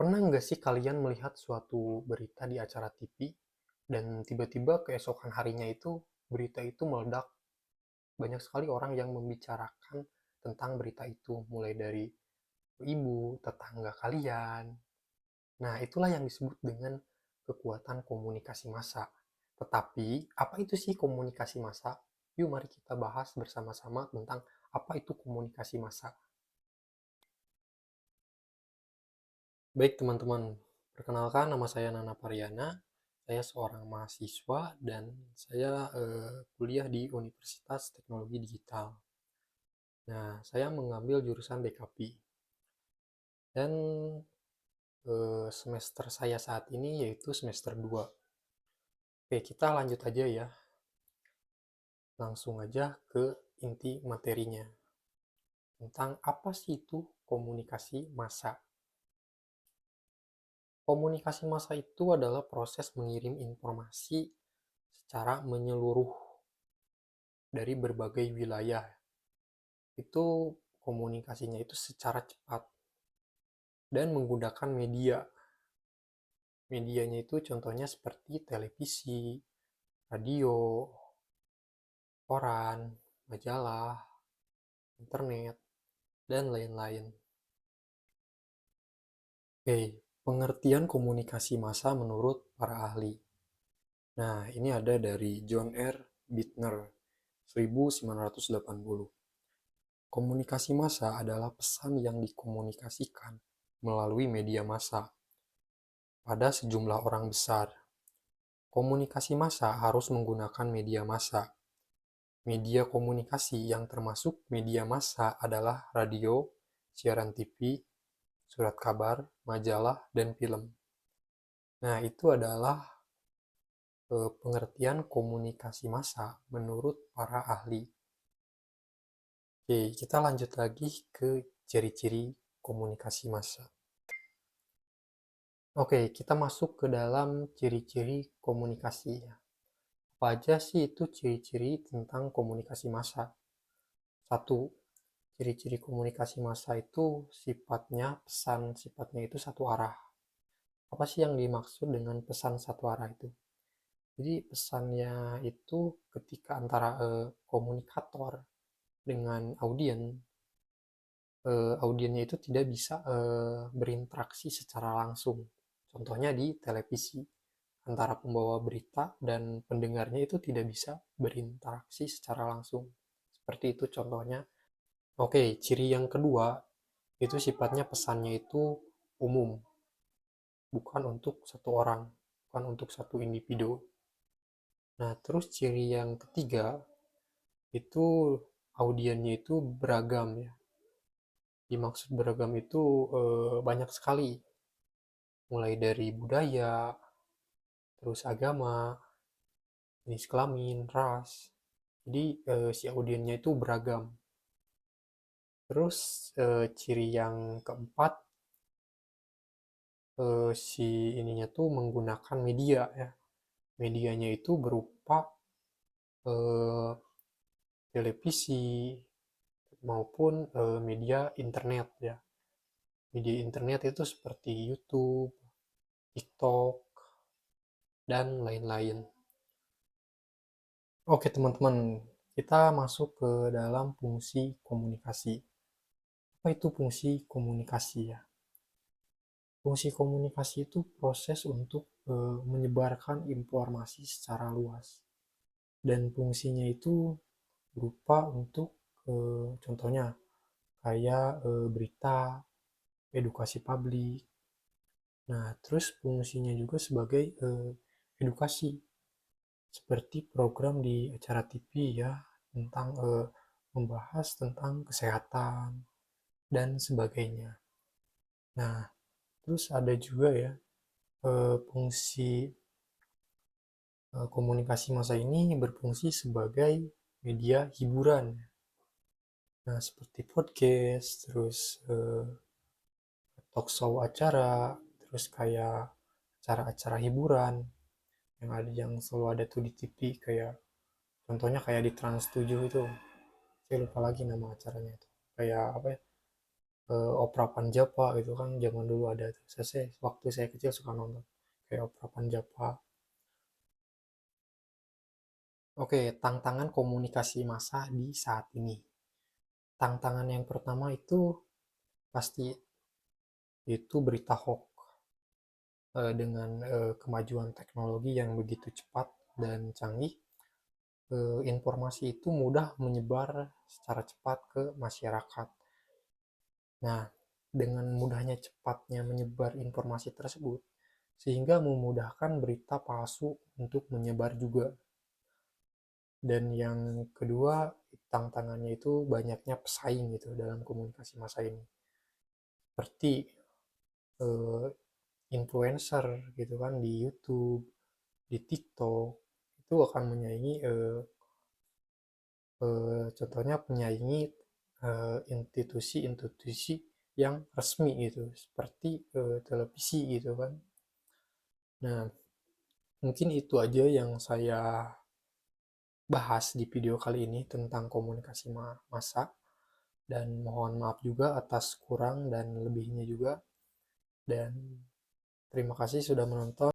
Pernah nggak sih kalian melihat suatu berita di acara TV dan tiba-tiba keesokan harinya itu berita itu meledak? Banyak sekali orang yang membicarakan tentang berita itu, mulai dari ibu, tetangga kalian. Nah, itulah yang disebut dengan kekuatan komunikasi massa. Tetapi, apa itu sih komunikasi massa? Yuk mari kita bahas bersama-sama tentang apa itu komunikasi massa. Baik teman-teman, perkenalkan nama saya Nana Pariana. Saya seorang mahasiswa dan saya kuliah di Universitas Teknologi Digital. Nah, saya mengambil jurusan BKP dan semester saya saat ini yaitu semester 2. Oke, kita lanjut aja ya. Langsung aja ke inti materinya. Tentang apa sih itu komunikasi massa. Komunikasi massa itu adalah proses mengirim informasi secara menyeluruh dari berbagai wilayah. Itu komunikasinya itu secara cepat dan menggunakan media. Medianya itu contohnya seperti televisi, radio, koran, majalah, internet, dan lain-lain. Oke, pengertian komunikasi massa menurut para ahli. Nah, ini ada dari John R. Bittner, 1980. Komunikasi massa adalah pesan yang dikomunikasikan melalui media massa pada sejumlah orang besar. Komunikasi massa harus menggunakan media massa. Media komunikasi yang termasuk media massa adalah radio, siaran TV, surat kabar, majalah, dan film. Nah, itu adalah pengertian komunikasi massa menurut para ahli. Oke, kita lanjut lagi ke ciri-ciri komunikasi massa. Oke, kita masuk ke dalam ciri-ciri komunikasi. Apa aja sih itu ciri-ciri tentang komunikasi massa? Satu, ciri-ciri komunikasi massa itu sifatnya itu satu arah. Apa sih yang dimaksud dengan pesan satu arah itu? Jadi pesannya itu ketika antara komunikator dengan audiennya itu tidak bisa berinteraksi secara langsung. Contohnya di televisi, antara pembawa berita dan pendengarnya itu tidak bisa berinteraksi secara langsung. Seperti itu contohnya. Oke, ciri yang kedua itu sifatnya pesannya itu umum, bukan untuk satu orang, bukan untuk satu individu. Nah, terus ciri yang ketiga itu audiennya itu beragam ya. Dimaksud beragam itu banyak sekali, mulai dari budaya, terus agama, jenis kelamin, ras. Jadi si audiennya itu beragam. Terus ciri yang keempat, si ininya tuh menggunakan media ya. Medianya itu berupa eh, televisi maupun media internet ya. Media internet itu seperti YouTube, TikTok, dan lain-lain. Oke teman-teman, kita masuk ke dalam fungsi komunikasi. Apa itu fungsi komunikasi ya? Fungsi komunikasi itu proses untuk menyebarkan informasi secara luas. Dan fungsinya itu berupa untuk contohnya kayak berita, edukasi publik. Nah, terus fungsinya juga sebagai edukasi seperti program di acara TV ya tentang membahas tentang kesehatan dan sebagainya. Nah, terus ada juga ya fungsi komunikasi massa ini berfungsi sebagai media hiburan. Nah, seperti podcast, terus talk show acara, terus kayak acara-acara hiburan yang selalu ada tuh di TV kayak contohnya kayak di Trans 7 itu. Saya lupa lagi nama acaranya itu. Kayak apa ya? Opera Panjapa gitu kan, zaman dulu ada tuh. Waktu saya kecil suka nonton kayak Opera Panjapa. Oke, tantangan komunikasi massa di saat ini. Tantangan yang pertama itu pasti itu berita hoax. Dengan kemajuan teknologi yang begitu cepat dan canggih, informasi itu mudah menyebar secara cepat ke masyarakat. Nah, dengan mudahnya cepatnya menyebar informasi tersebut, sehingga memudahkan berita palsu untuk menyebar juga. Dan yang kedua, tantangannya itu banyaknya pesaing gitu dalam komunikasi massa ini. Seperti eh, influencer gitu kan di YouTube, di TikTok, itu akan menyaingi contohnya menyaingi institusi-institusi yang resmi gitu, seperti televisi gitu kan. Nah, mungkin itu aja yang saya bahas di video kali ini tentang komunikasi massa, dan mohon maaf juga atas kurang dan lebihnya juga, dan terima kasih sudah menonton.